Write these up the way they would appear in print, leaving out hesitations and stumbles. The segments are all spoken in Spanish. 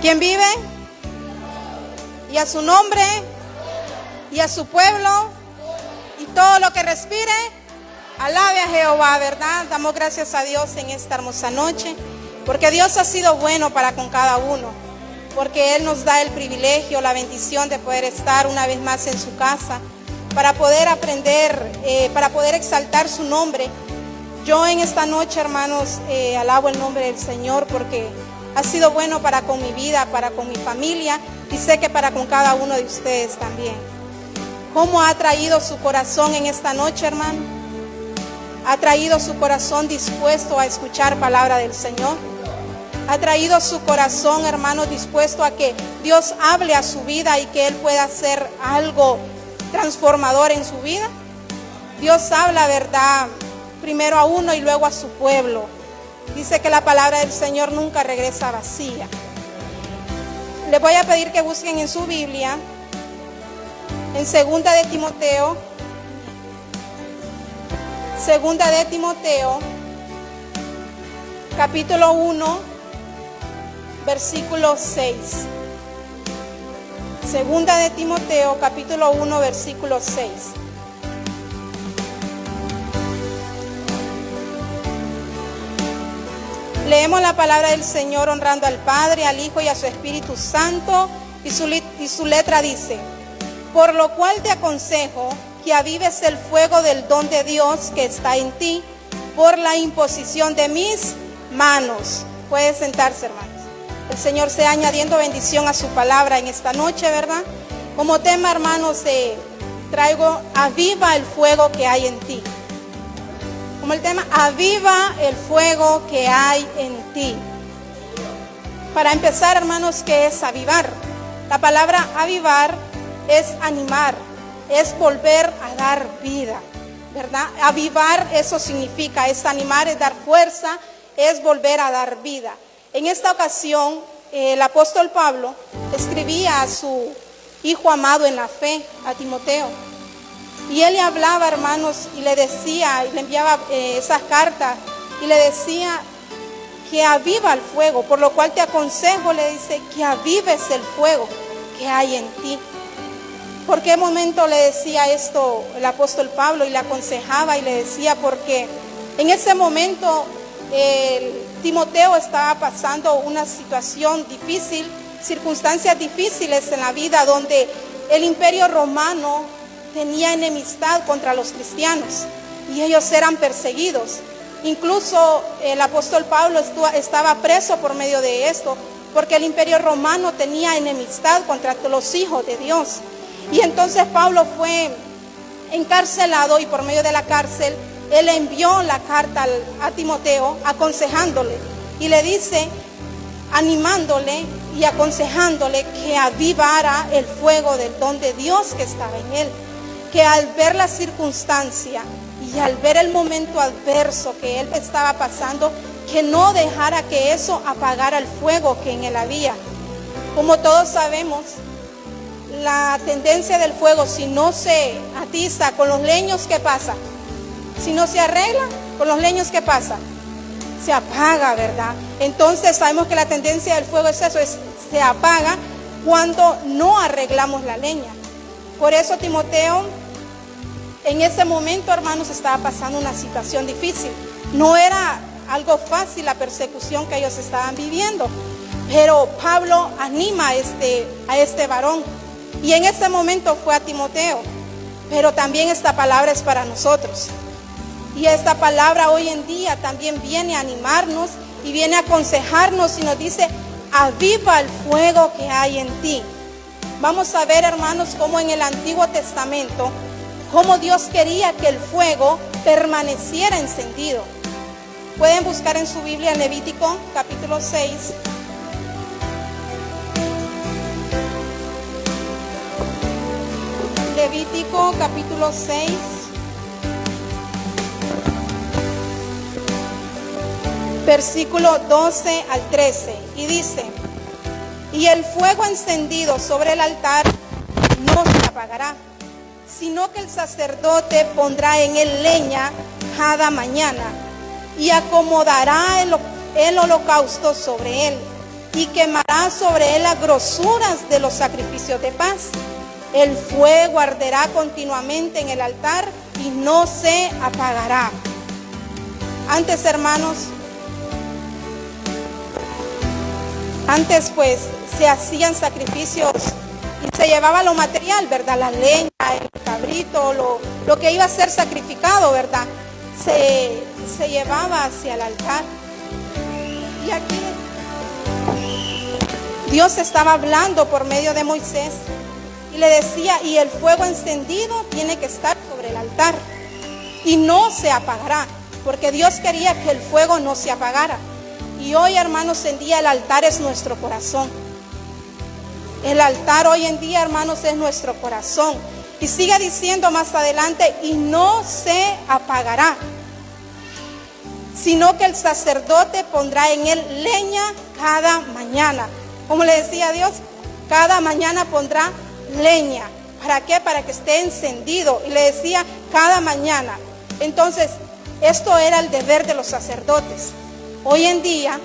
¿Quién vive? Y a su nombre, y a su pueblo, y todo lo que respire, alabe a Jehová, ¿verdad? Damos gracias a Dios en esta hermosa noche, porque Dios ha sido bueno para con cada uno, porque Él nos da el privilegio, la bendición de poder estar una vez más en su casa, para poder aprender, para poder exaltar su nombre. Yo en esta noche, hermanos, alabo el nombre del Señor, porque ha sido bueno para con mi vida, para con mi familia, y sé que para con cada uno de ustedes también. ¿Cómo ha traído su corazón en esta noche, hermano? ¿Ha traído su corazón dispuesto a escuchar palabra del Señor? ¿Ha traído su corazón, hermano, dispuesto a que Dios hable a su vida y que Él pueda hacer algo transformador en su vida? Dios habla, ¿verdad?, primero a uno y luego a su pueblo. Dice que la palabra del Señor nunca regresa vacía. Les voy a pedir que busquen en su Biblia, en Segunda de Timoteo, capítulo 1, versículo 6. Segunda de Timoteo, capítulo 1, versículo 6. Leemos la palabra del Señor honrando al Padre, al Hijo y a su Espíritu Santo, y su letra dice: por lo cual te aconsejo que avives el fuego del don de Dios que está en ti por la imposición de mis manos. Puede sentarse, hermanos. El Señor sea añadiendo bendición a su palabra en esta noche, ¿verdad? Como tema, hermanos, traigo aviva el fuego que hay en ti. Como el tema, aviva el fuego que hay en ti. Para empezar, hermanos, ¿qué es avivar? La palabra avivar es animar, es volver a dar vida, ¿verdad? Avivar, eso significa, es animar, es dar fuerza, es volver a dar vida. En esta ocasión, el apóstol Pablo escribía a su hijo amado en la fe, a Timoteo. Y él le hablaba, hermanos, y le decía, y le enviaba esas cartas, y le decía que aviva el fuego, por lo cual te aconsejo, le dice, que avives el fuego que hay en ti. ¿Por qué momento le decía esto el apóstol Pablo y le aconsejaba y le decía? Porque en ese momento Timoteo estaba pasando una situación difícil, circunstancias difíciles en la vida, donde el imperio romano tenía enemistad contra los cristianos y ellos eran perseguidos. Incluso el apóstol Pablo estaba preso por medio de esto, porque el imperio romano tenía enemistad contra los hijos de Dios. Y entonces Pablo fue encarcelado, y por medio de la cárcel él envió la carta a Timoteo aconsejándole, y le dice, animándole y aconsejándole que avivara el fuego del don de Dios que estaba en él, que al ver la circunstancia y al ver el momento adverso que él estaba pasando, que no dejara que eso apagara el fuego que en él había. Como todos sabemos, la tendencia del fuego, si no se atiza con los leños, ¿qué pasa? Si no se arregla con los leños, ¿qué pasa? Se apaga, ¿verdad? Entonces sabemos que la tendencia del fuego es eso, se apaga cuando no arreglamos la leña. Por eso Timoteo, en ese momento, hermanos, estaba pasando una situación difícil. No era algo fácil la persecución que ellos estaban viviendo, pero Pablo anima a este varón. Y en ese momento fue a Timoteo, pero también esta palabra es para nosotros. Y esta palabra hoy en día también viene a animarnos y viene a aconsejarnos y nos dice, aviva el fuego que hay en ti. Vamos a ver, hermanos, cómo en el Antiguo Testamento, cómo Dios quería que el fuego permaneciera encendido. Pueden buscar en su Biblia Levítico capítulo 6. Levítico capítulo 6, versículo 12 al 13, y dice, y el fuego encendido sobre el altar no se apagará, sino que el sacerdote pondrá en él leña cada mañana y acomodará el holocausto sobre él. y quemará sobre él las grosuras de los sacrificios de paz. El fuego arderá continuamente en el altar y no se apagará. Antes, hermanos, pues se hacían sacrificios y se llevaba lo material, ¿verdad? La leña, el cabrito, lo que iba a ser sacrificado, ¿verdad? Se llevaba hacia el altar. Y aquí Dios estaba hablando por medio de Moisés y le decía, y el fuego encendido tiene que estar sobre el altar y no se apagará, porque Dios quería que el fuego no se apagara. Y hoy, hermanos, en día el altar es nuestro corazón. El altar hoy en día, hermanos, es nuestro corazón. Y sigue diciendo más adelante, y no se apagará, sino que el sacerdote pondrá en él leña cada mañana. Como le decía Dios, cada mañana pondrá leña. ¿Para qué? Para que esté encendido. Y le decía, cada mañana. Entonces, esto era el deber de los sacerdotes. Hoy en día,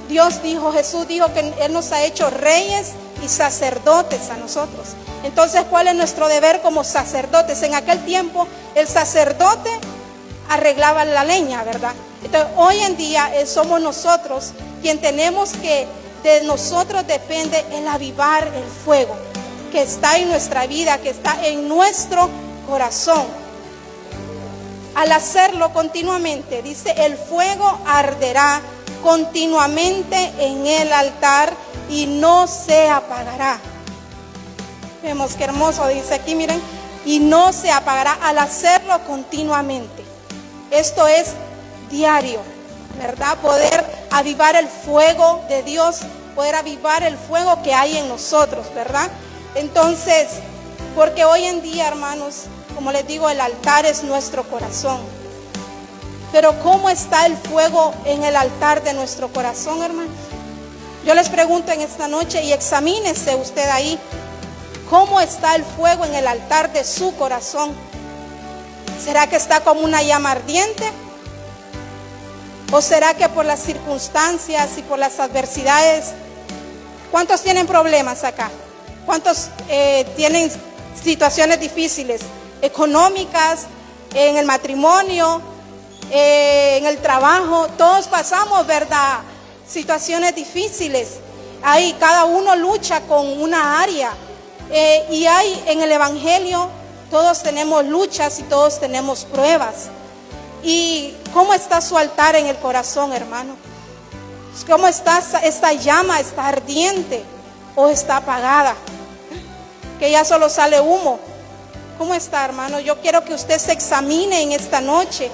Jesús dijo que Él nos ha hecho reyes y sacerdotes a nosotros. Entonces, ¿cuál es nuestro deber como sacerdotes? En aquel tiempo, el sacerdote arreglaba la leña, ¿verdad? Entonces, hoy en día somos nosotros quien tenemos que, de nosotros depende el avivar el fuego que está en nuestra vida, que está en nuestro corazón. Al hacerlo continuamente, dice, el fuego arderá continuamente en el altar y no se apagará. Vemos qué hermoso dice aquí, miren, y no se apagará al hacerlo continuamente. Esto es diario, ¿verdad? Poder avivar el fuego de Dios, poder avivar el fuego que hay en nosotros, ¿verdad? Entonces, porque hoy en día, hermanos, como les digo, el altar es nuestro corazón. Pero ¿cómo está el fuego en el altar de nuestro corazón, hermanos? Yo les pregunto en esta noche y examínese usted ahí. ¿Cómo está el fuego en el altar de su corazón? ¿Será que está como una llama ardiente? ¿O será que por las circunstancias y por las adversidades? ¿Cuántos tienen problemas acá? ¿Cuántos tienen situaciones difíciles? Económicas, en el matrimonio, en el trabajo. Todos pasamos, ¿verdad? Situaciones difíciles. Ahí cada uno lucha con una área. Y hay en el Evangelio, todos tenemos luchas y todos tenemos pruebas. ¿Y cómo está su altar en el corazón, hermano? ¿Cómo está esta llama? ¿Está ardiente o está apagada? Que ya solo sale humo. ¿Cómo está, hermano? Yo quiero que usted se examine en esta noche.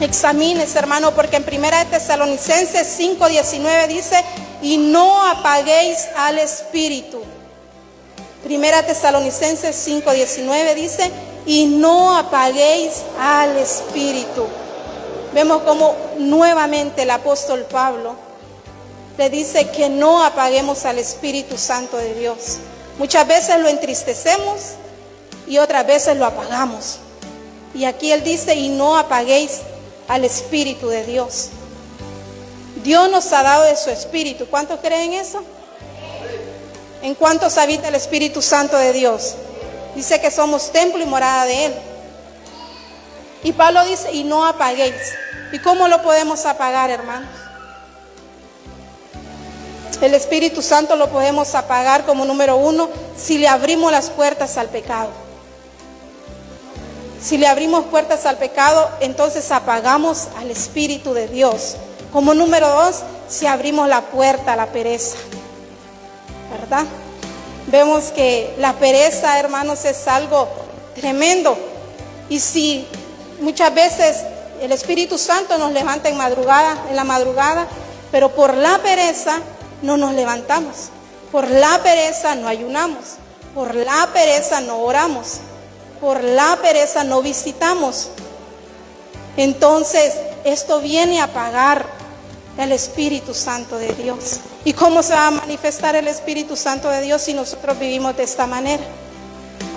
Examínese, hermano, porque en 1 Tesalonicenses 5:19 dice, y no apaguéis al Espíritu. 1 Tesalonicenses 5:19 dice, y no apaguéis al Espíritu. Vemos como nuevamente el apóstol Pablo le dice que no apaguemos al Espíritu Santo de Dios. Muchas veces lo entristecemos y otras veces lo apagamos. Y aquí él dice, y no apaguéis al Espíritu de Dios. Dios nos ha dado de su Espíritu. ¿Cuántos creen eso? ¿En cuántos habita el Espíritu Santo de Dios? Dice que somos templo y morada de Él. Y Pablo dice, y no apaguéis. ¿Y cómo lo podemos apagar, hermanos? El Espíritu Santo lo podemos apagar como número 1 si le abrimos las puertas al pecado. Si le abrimos puertas al pecado, entonces apagamos al Espíritu de Dios. Como número 2, si abrimos la puerta a la pereza, ¿verdad? Vemos que la pereza, hermanos, es algo tremendo. Y si muchas veces el Espíritu Santo nos levanta en la madrugada, pero por la pereza no nos levantamos. Por la pereza no ayunamos. Por la pereza no oramos. Por la pereza no visitamos. Entonces, esto viene a apagar el Espíritu Santo de Dios. ¿Y cómo se va a manifestar el Espíritu Santo de Dios si nosotros vivimos de esta manera?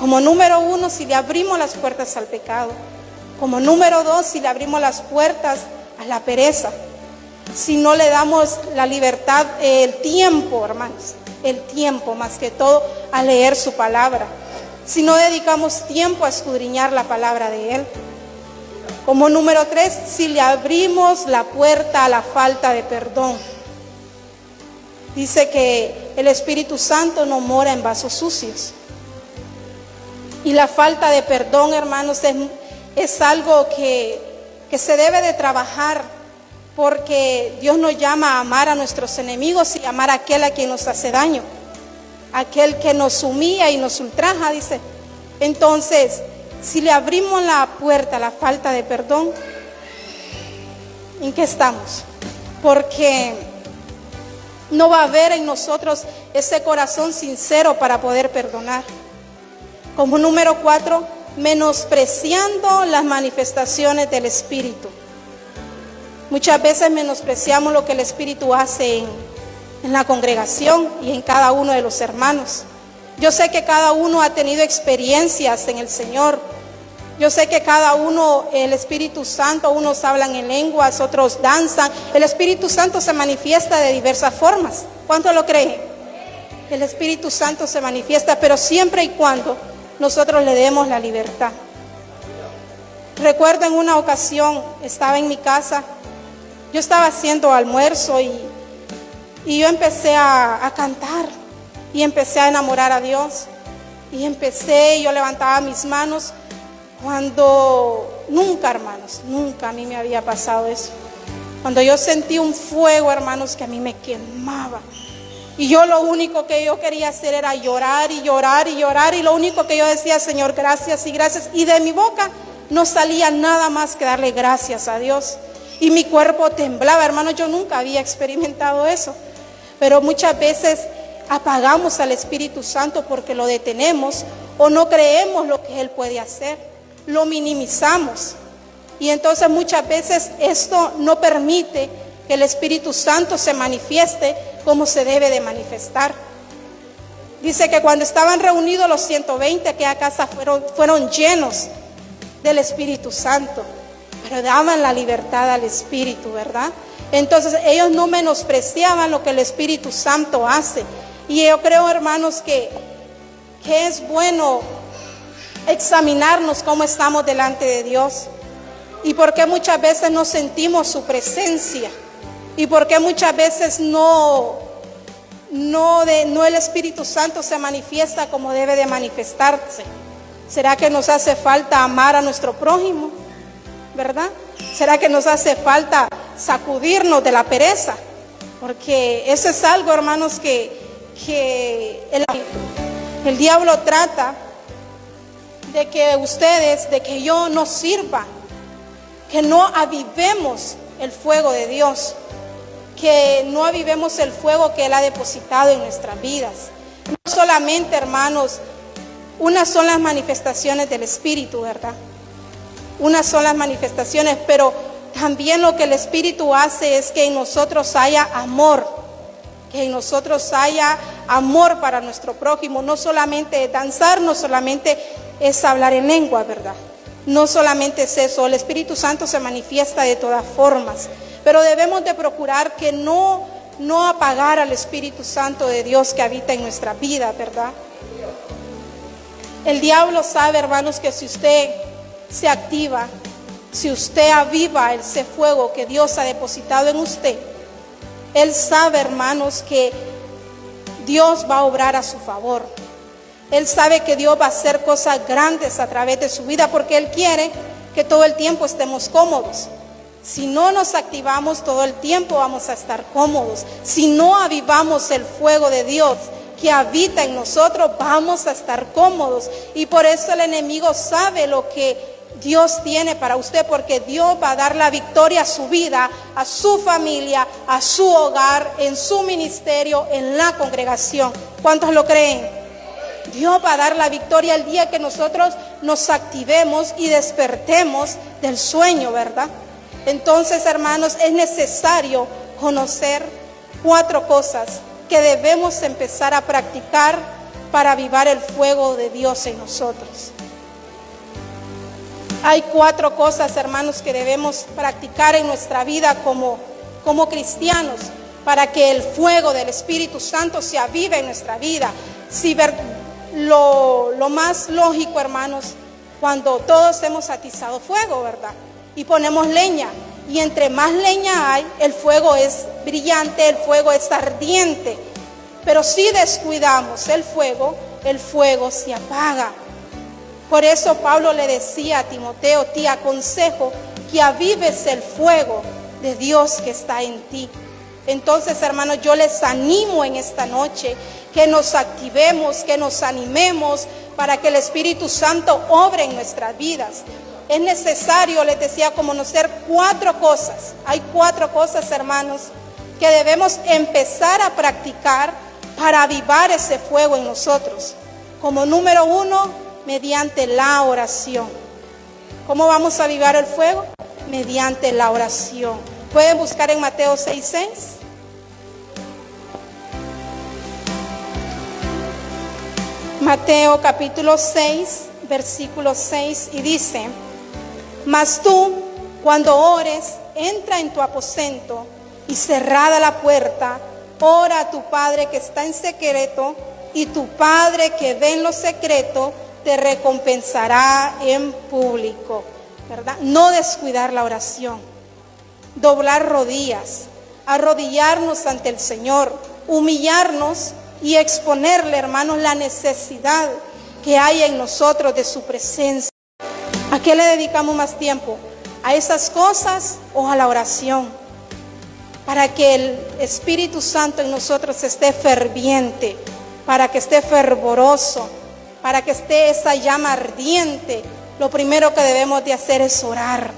Como número 1, si le abrimos las puertas al pecado. Como número 2, si le abrimos las puertas a la pereza. si no le damos la libertad, el tiempo, hermanos, el tiempo más que todo a leer su palabra, si no dedicamos tiempo a escudriñar la palabra de Él. Como número 3, si le abrimos la puerta a la falta de perdón. Dice que el Espíritu Santo no mora en vasos sucios. Y la falta de perdón, hermanos, es algo que se debe de trabajar, porque Dios nos llama a amar a nuestros enemigos y amar a aquel a quien nos hace daño, aquel que nos humilla y nos ultraja, dice. Entonces, si le abrimos la puerta a la falta de perdón, ¿en qué estamos? Porque no va a haber en nosotros ese corazón sincero para poder perdonar. Como número 4, menospreciando las manifestaciones del Espíritu. Muchas veces menospreciamos lo que el Espíritu hace en la congregación y en cada uno de los hermanos. Yo sé que cada uno ha tenido experiencias en el Señor. Yo sé que cada uno, el Espíritu Santo, unos hablan en lenguas, otros danzan. El Espíritu Santo se manifiesta de diversas formas. ¿Cuánto lo creen? El Espíritu Santo se manifiesta, pero siempre y cuando nosotros le demos la libertad. Recuerdo en una ocasión, estaba en mi casa, yo estaba haciendo almuerzo y yo empecé a cantar y empecé a enamorar a Dios. Y yo levantaba mis manos cuando nunca, hermanos, nunca a mí me había pasado eso. Cuando yo sentí un fuego, hermanos, que a mí me quemaba. Y yo lo único que yo quería hacer era llorar y llorar y llorar. Y lo único que yo decía, Señor, gracias y gracias. Y de mi boca no salía nada más que darle gracias a Dios. Y mi cuerpo temblaba, hermanos, yo nunca había experimentado eso. Pero muchas veces apagamos al Espíritu Santo porque lo detenemos o no creemos lo que Él puede hacer. Lo minimizamos. Y entonces muchas veces esto no permite que el Espíritu Santo se manifieste como se debe de manifestar. Dice que cuando estaban reunidos los 120, aquella casa fueron llenos del Espíritu Santo, pero daban la libertad al Espíritu, ¿verdad? Entonces ellos no menospreciaban lo que el Espíritu Santo hace. Y yo creo, hermanos, que es bueno examinarnos cómo estamos delante de Dios. Y por qué muchas veces no sentimos su presencia. Y por qué muchas veces no el Espíritu Santo se manifiesta como debe de manifestarse. ¿Será que nos hace falta amar a nuestro prójimo? ¿Verdad? ¿Será que nos hace falta sacudirnos de la pereza? Porque eso es algo, hermanos, que el diablo trata de que ustedes, de que yo no sirva, que no avivemos el fuego de Dios, que no avivemos el fuego que Él ha depositado en nuestras vidas. No solamente, hermanos, unas son las manifestaciones del Espíritu, ¿verdad? Unas son las manifestaciones, pero también lo que el Espíritu hace es que en nosotros haya amor, que en nosotros haya amor para nuestro prójimo. No solamente danzar, no solamente es hablar en lengua, ¿verdad? No solamente es eso, el Espíritu Santo se manifiesta de todas formas, pero debemos de procurar que no apagar al Espíritu Santo de Dios que habita en nuestra vida, ¿verdad? El diablo sabe, hermanos, que si usted se activa, si usted aviva ese fuego que Dios ha depositado en usted, Él sabe, hermanos, que Dios va a obrar a su favor. Él sabe que Dios va a hacer cosas grandes a través de su vida, porque Él quiere que todo el tiempo estemos cómodos. Si no nos activamos todo el tiempo, vamos a estar cómodos. Si no avivamos el fuego de Dios que habita en nosotros, vamos a estar cómodos. Y por eso el enemigo sabe lo que Dios tiene para usted, porque Dios va a dar la victoria a su vida, a su familia, a su hogar, en su ministerio, en la congregación. ¿Cuántos lo creen? Dios va a dar la victoria el día que nosotros nos activemos y despertemos del sueño, ¿verdad? Entonces, hermanos, es necesario conocer 4 cosas que debemos empezar a practicar para avivar el fuego de Dios en nosotros. Hay 4 cosas, hermanos, que debemos practicar en nuestra vida como como cristianos, para que el fuego del Espíritu Santo se avive en nuestra vida. Lo más lógico, hermanos, cuando todos hemos atizado fuego, ¿verdad? Y ponemos leña, y entre más leña hay, el fuego es brillante, el fuego es ardiente. Pero si descuidamos el fuego se apaga. Por eso Pablo le decía a Timoteo: te aconsejo que avives el fuego de Dios que está en ti. Entonces, hermanos, yo les animo en esta noche que nos activemos, que nos animemos para que el Espíritu Santo obre en nuestras vidas. Es necesario, les decía, conocer 4 cosas. Hay 4 cosas, hermanos, que debemos empezar a practicar para avivar ese fuego en nosotros. Como número 1, mediante la oración. ¿Cómo vamos a avivar el fuego? Mediante la oración. Pueden buscar en Mateo 6:6. Mateo capítulo 6, versículo 6, y dice: mas tú, cuando ores, entra en tu aposento y cerrada la puerta, ora a tu Padre que está en secreto, y tu Padre que ve en lo secreto te recompensará en público, ¿verdad? No descuidar la oración, doblar rodillas, arrodillarnos ante el Señor, humillarnos y exponerle, hermanos, la necesidad que hay en nosotros de su presencia. ¿A qué le dedicamos más tiempo? ¿A esas cosas o a la oración? Para que el Espíritu Santo en nosotros esté ferviente, para que esté fervoroso, para que esté esa llama ardiente. Lo primero que debemos de hacer es orar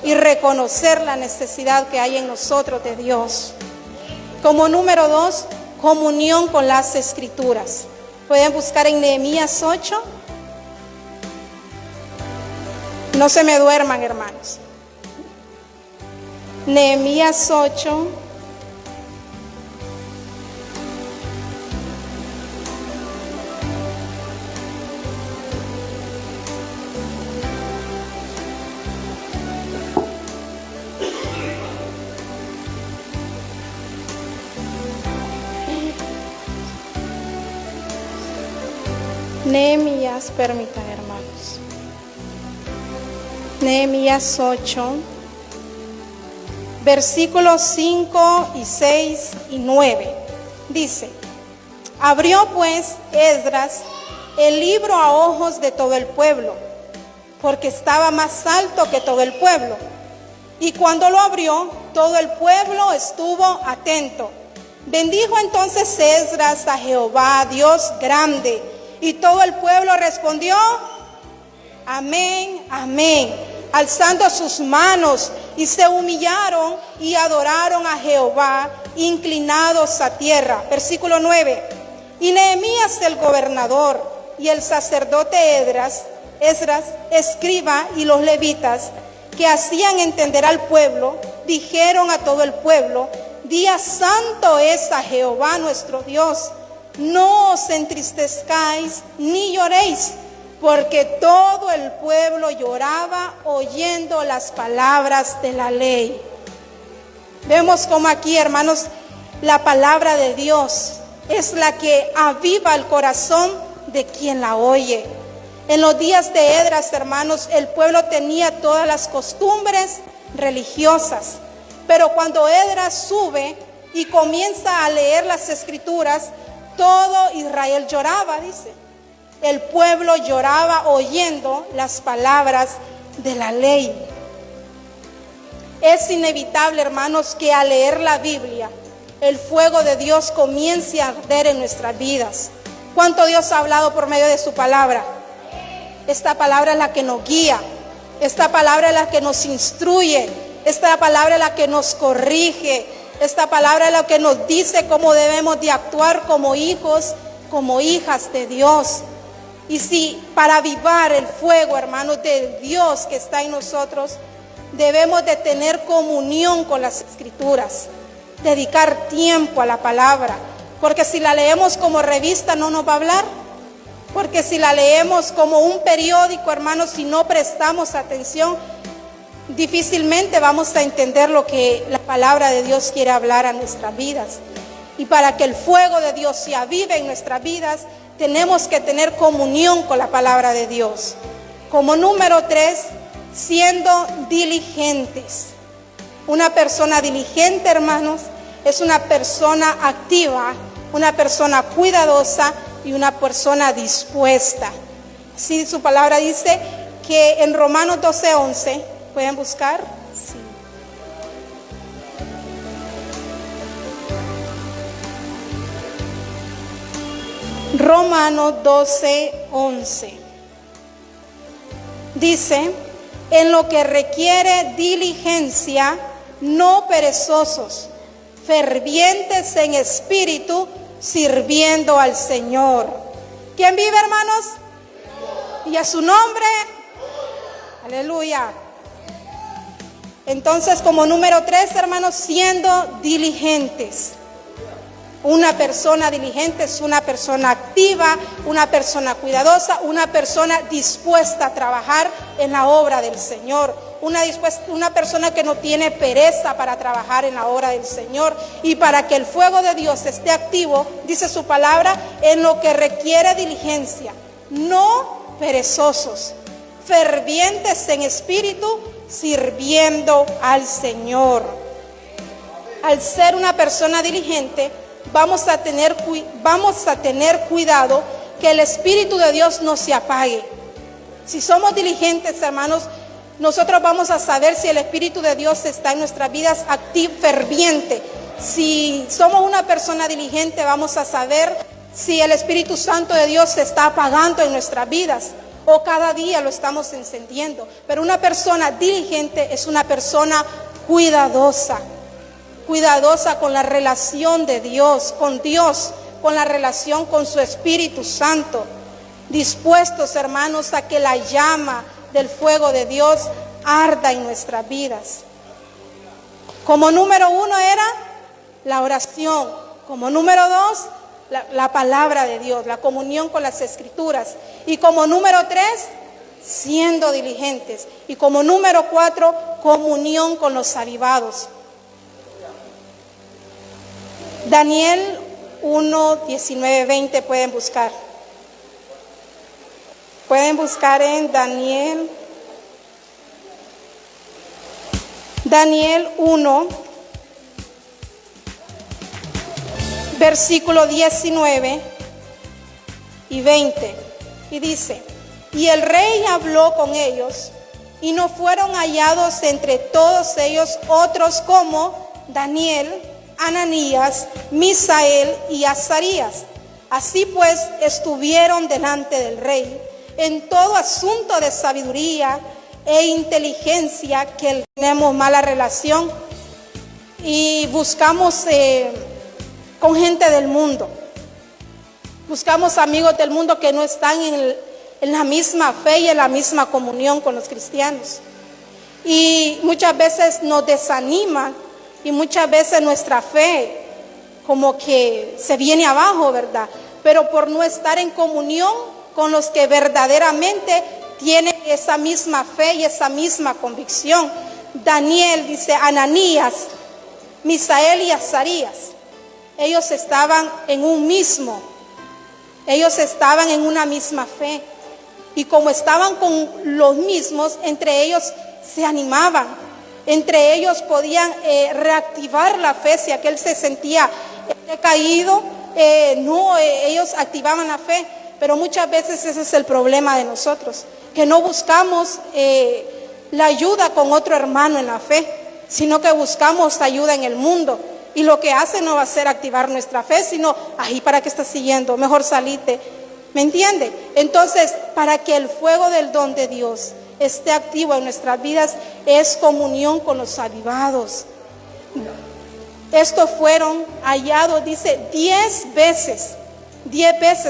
y reconocer la necesidad que hay en nosotros de Dios. Como número 2, comunión con las Escrituras. Pueden buscar en Nehemías 8. No se me duerman, hermanos. Nehemías 8. Nehemías, permítanme, hermanos. Nehemías 8, versículos 5 y 6 y 9. Dice: abrió pues Esdras el libro a ojos de todo el pueblo, porque estaba más alto que todo el pueblo. Y cuando lo abrió, todo el pueblo estuvo atento. Bendijo entonces Esdras a Jehová, Dios grande, y todo el pueblo respondió: amén, amén, alzando sus manos, y se humillaron y adoraron a Jehová, inclinados a tierra. Versículo 9. Y Nehemías el gobernador y el sacerdote Esdras, escriba, y los levitas, que hacían entender al pueblo, dijeron a todo el pueblo: día santo es a Jehová nuestro Dios. No os entristezcáis ni lloréis, porque todo el pueblo lloraba oyendo las palabras de la ley. Vemos como aquí, hermanos, la palabra de Dios es la que aviva el corazón de quien la oye. En los días de Esdras, hermanos, el pueblo tenía todas las costumbres religiosas, pero cuando Esdras sube y comienza a leer las Escrituras, todo Israel lloraba, dice. El pueblo lloraba oyendo las palabras de la ley. Es inevitable, hermanos, que al leer la Biblia, el fuego de Dios comience a arder en nuestras vidas. ¿Cuánto Dios ha hablado por medio de su palabra? Esta palabra es la que nos guía. Esta palabra es la que nos instruye. Esta palabra es la que nos corrige. Esta palabra es la que nos dice cómo debemos de actuar como hijos, como hijas de Dios. Y si para avivar el fuego, hermanos, de Dios que está en nosotros, debemos de tener comunión con las Escrituras, dedicar tiempo a la palabra, porque si la leemos como revista no nos va a hablar, porque si la leemos como un periódico, hermanos, si no prestamos atención, difícilmente vamos a entender lo que la palabra de Dios quiere hablar a nuestras vidas. Y para que el fuego de Dios se avive en nuestras vidas, tenemos que tener comunión con la palabra de Dios. Como número 3, siendo diligentes. Una persona diligente, hermanos, es una persona activa, una persona cuidadosa y una persona dispuesta. Sí, su palabra dice que en Romanos 12:11, ¿pueden buscar? Sí. Romanos 12:11 dice: en lo que requiere diligencia, no perezosos, fervientes en espíritu, sirviendo al Señor. ¿Quién vive, hermanos? Y a su nombre, aleluya. Entonces, como número 3, hermanos, siendo diligentes. Una persona diligente es una persona activa, una persona cuidadosa, una persona dispuesta a trabajar en la obra del Señor. Una persona que no tiene pereza para trabajar en la obra del Señor. Y para que el fuego de Dios esté activo, dice su palabra, en lo que requiere diligencia, no perezosos, fervientes en espíritu, sirviendo al Señor. Al ser una persona diligente, vamos a tener cuidado que el Espíritu de Dios no se apague. Si somos diligentes, hermanos, nosotros vamos a saber si el Espíritu de Dios está en nuestras vidas activo, ferviente. Si somos una persona diligente, vamos a saber si el Espíritu Santo de Dios se está apagando en nuestras vidas o cada día lo estamos encendiendo. Pero una persona diligente es una persona cuidadosa con la relación de Dios, con la relación con su Espíritu Santo, dispuestos, hermanos, a que la llama del fuego de Dios arda en nuestras vidas. Como número 1 era la oración, como número 2, la palabra de Dios, la comunión con las Escrituras, y como número 3, siendo diligentes, y como número 4, comunión con los avivados. Daniel 1, 19, 20 pueden buscar. Pueden buscar en Daniel 1, versículo 19 y 20. Y dice: y el rey habló con ellos, y no fueron hallados entre todos ellos otros como Daniel, Ananías, Misael y Azarías. Así pues estuvieron delante del rey en todo asunto de sabiduría e inteligencia, que tenemos mala relación y buscamos con gente del mundo. Buscamos amigos del mundo que no están en la misma fe y en la misma comunión con los cristianos. Y muchas veces nos desaniman. Y muchas veces nuestra fe como que se viene abajo, ¿verdad? Pero por no estar en comunión con los que verdaderamente tienen esa misma fe y esa misma convicción. Daniel dice: Ananías, Misael y Azarías. Ellos estaban en una misma fe. Y como estaban con los mismos, entre ellos se animaban. Entre ellos podían reactivar la fe si aquel se sentía decaído. Ellos activaban la fe. Pero muchas veces ese es el problema de nosotros, que no buscamos la ayuda con otro hermano en la fe, sino que buscamos ayuda en el mundo. Y lo que hace no va a ser activar nuestra fe, sino, ay, ¿para qué estás siguiendo? Mejor salite. ¿Me entiende? Entonces, para que el fuego del don de Dios esté activo en nuestras vidas, es comunión con los avivados. Estos fueron hallados, dice, 10 veces,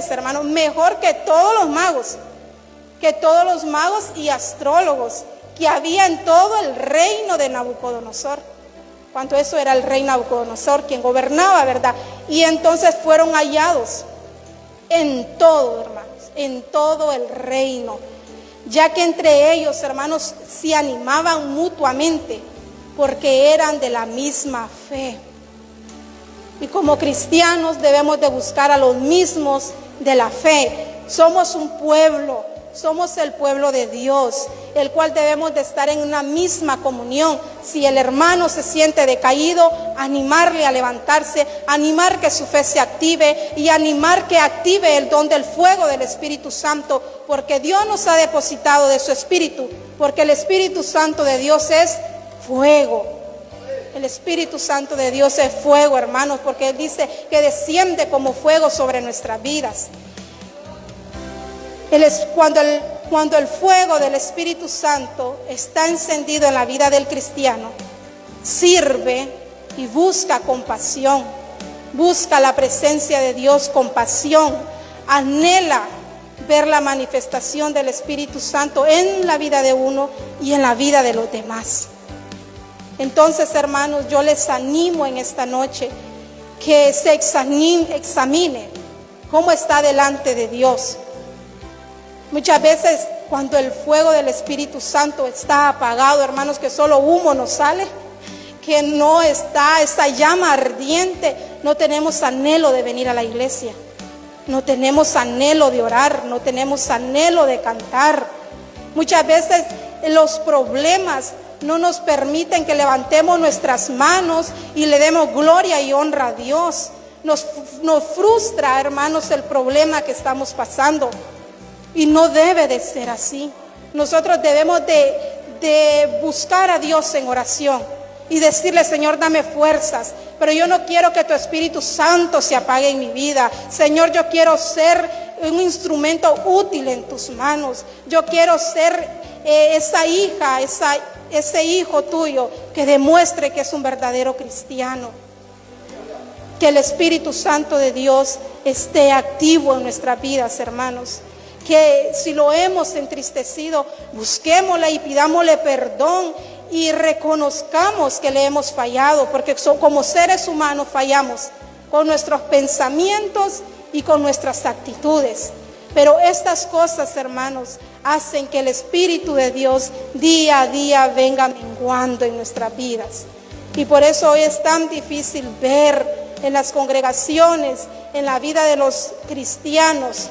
hermanos, mejor que todos los magos y astrólogos que había en todo el reino de Nabucodonosor. Cuanto eso era el rey Nabucodonosor, quien gobernaba, ¿verdad? Y entonces fueron hallados en todo, hermanos, en todo el reino. ya que entre ellos, hermanos, se animaban mutuamente, porque eran de la misma fe. Y como cristianos debemos de buscar a los mismos de la fe. Somos un pueblo, somos el pueblo de Dios, el cual debemos de estar en una misma comunión. Si el hermano se siente decaído, animarle a levantarse, animar que su fe se active y animar que active el don del fuego del Espíritu Santo, porque Dios nos ha depositado de su Espíritu, porque el Espíritu Santo de Dios es fuego. El Espíritu Santo de Dios es fuego, hermanos, porque Él dice que desciende como fuego sobre nuestras vidas. Cuando el fuego del Espíritu Santo está encendido en la vida del cristiano, sirve y busca compasión, busca la presencia de Dios con pasión, anhela ver la manifestación del Espíritu Santo en la vida de uno y en la vida de los demás. Entonces, hermanos, yo les animo en esta noche que se examine cómo está delante de Dios. Muchas veces cuando el fuego del Espíritu Santo está apagado, hermanos, que solo humo nos sale, que no está esa llama ardiente, no tenemos anhelo de venir a la iglesia, no tenemos anhelo de orar, no tenemos anhelo de cantar. Muchas veces los problemas no nos permiten que levantemos nuestras manos y le demos gloria y honra a Dios. Nos frustra, hermanos, el problema que estamos pasando. Y no debe de ser así. Nosotros debemos de buscar a Dios en oración y decirle: Señor, dame fuerzas, pero yo no quiero que tu Espíritu Santo se apague en mi vida. Señor, yo quiero ser un instrumento útil en tus manos. Yo quiero ser esa hija, ese hijo tuyo que demuestre que es un verdadero cristiano. Que el Espíritu Santo de Dios esté activo en nuestras vidas, hermanos. Que si lo hemos entristecido, busquémosle y pidámosle perdón y reconozcamos que le hemos fallado, porque como seres humanos fallamos con nuestros pensamientos y con nuestras actitudes. Pero estas cosas, hermanos, hacen que el Espíritu de Dios día a día venga menguando en nuestras vidas. Y por eso hoy es tan difícil ver en las congregaciones, en la vida de los cristianos,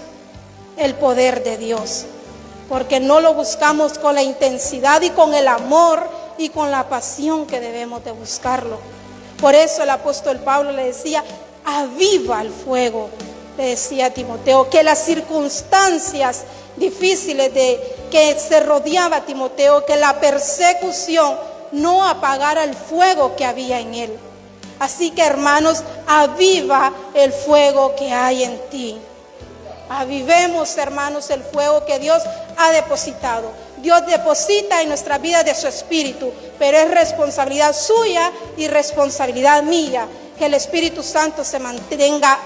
el poder de Dios, porque no lo buscamos con la intensidad y con el amor y con la pasión que debemos de buscarlo. Por eso el apóstol Pablo le decía: aviva el fuego, le decía a Timoteo, que las circunstancias difíciles de que se rodeaba a Timoteo, que la persecución no apagara el fuego que había en él. Así que, hermanos, aviva el fuego que hay en ti. Avivemos, hermanos, el fuego que Dios ha depositado. Dios deposita en nuestra vida de su Espíritu, pero es responsabilidad suya y responsabilidad mía que el Espíritu Santo se mantenga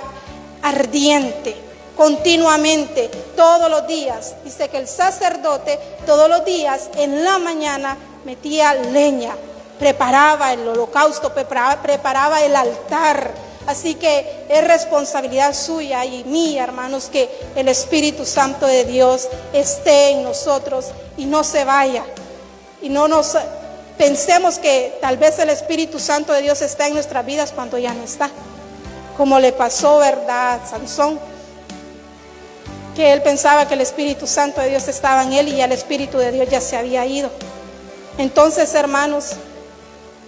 ardiente continuamente, todos los días. Dice que el sacerdote todos los días en la mañana metía leña, preparaba el holocausto, preparaba el altar. Así que es responsabilidad suya y mía, hermanos, que el Espíritu Santo de Dios esté en nosotros y no se vaya. Y no nos pensemos que tal vez el Espíritu Santo de Dios está en nuestras vidas cuando ya no está. Como le pasó, ¿verdad?, a Sansón, que él pensaba que el Espíritu Santo de Dios estaba en él y ya el Espíritu de Dios ya se había ido. Entonces, hermanos,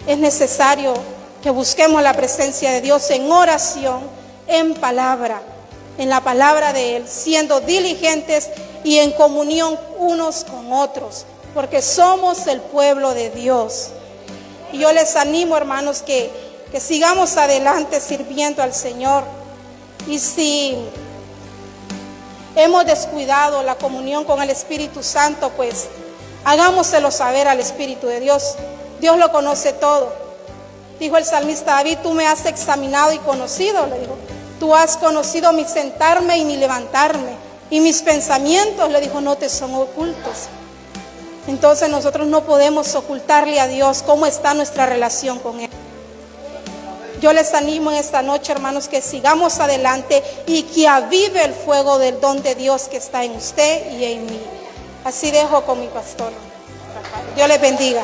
es necesario que busquemos la presencia de Dios en oración, en palabra, en la palabra de Él, siendo diligentes y en comunión unos con otros, porque somos el pueblo de Dios. Y yo les animo, hermanos, que sigamos adelante sirviendo al Señor. Y si hemos descuidado la comunión con el Espíritu Santo, pues hagámoselo saber al Espíritu de Dios. Dios lo conoce todo. Dijo el salmista David: tú me has examinado y conocido, le dijo. Tú has conocido mi sentarme y mi levantarme. Y mis pensamientos, le dijo, no te son ocultos. Entonces nosotros no podemos ocultarle a Dios cómo está nuestra relación con Él. Yo les animo en esta noche, hermanos, que sigamos adelante y que avive el fuego del don de Dios que está en usted y en mí. Así dejo con mi pastor. Dios les bendiga.